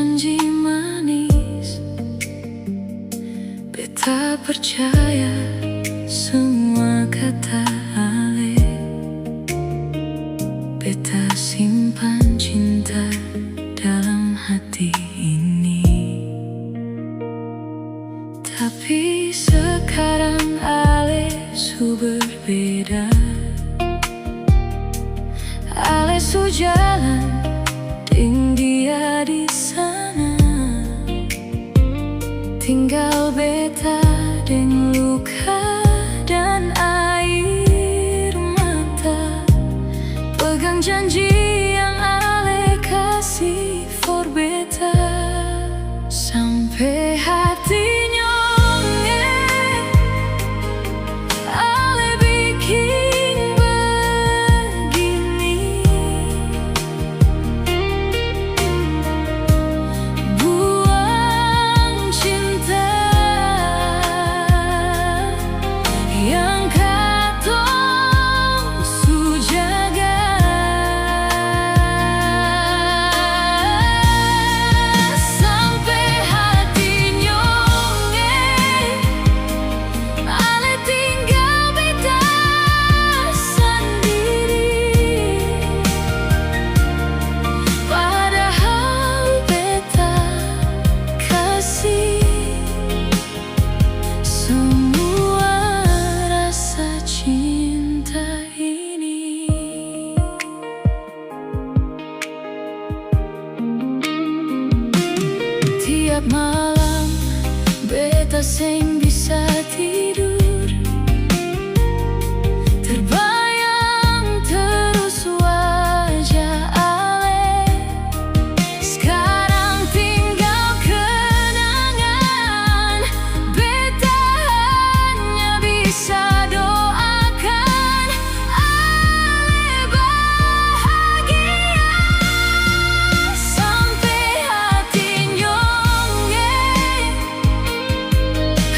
janji manis, beta percaya semua kata Ale. Beta simpan cinta dalam hati ini. Tapi sekarang Ale su berbeda. Ale su jalan ding dia di sana, tinggal beta deng luka dan air mata. Pegang janji yang Ale kasih for beta, sampai hati nyonge Ale bikin begini. Buang cinta yang katong su jaga, sampai hati nyonge Ale tinggal beta sendiri. Padahal beta kasih semua rasa cinta ini. Tiap malam beta seng bisa tidur, terbayang terus wajah Ale. Sekarang tinggal kenangan, beta hanya bisa doakan Ale bahagia. Sampai hati nyonge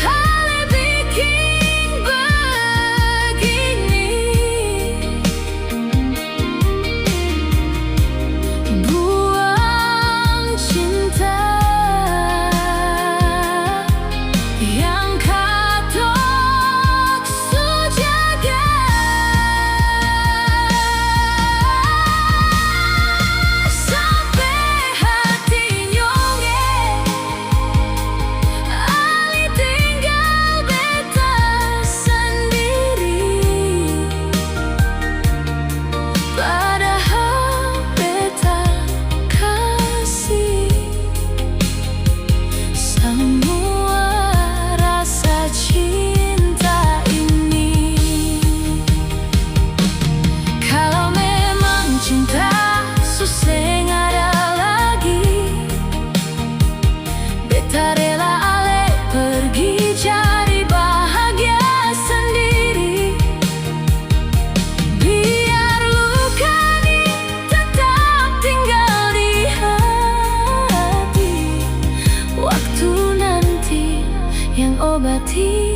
Ale bikin begini. Buang cinta yang katong su jaga, sampai hati nyonge Ale tinggal beta sendiri. Padahal beta kasih semua rasa cinta ini. Kalau memang cinta su seng ada lagi, beta rela Ale pergi cari bahagia sendiri. Biar luka ini tetap tinggal di hati, waktu nanti yang obati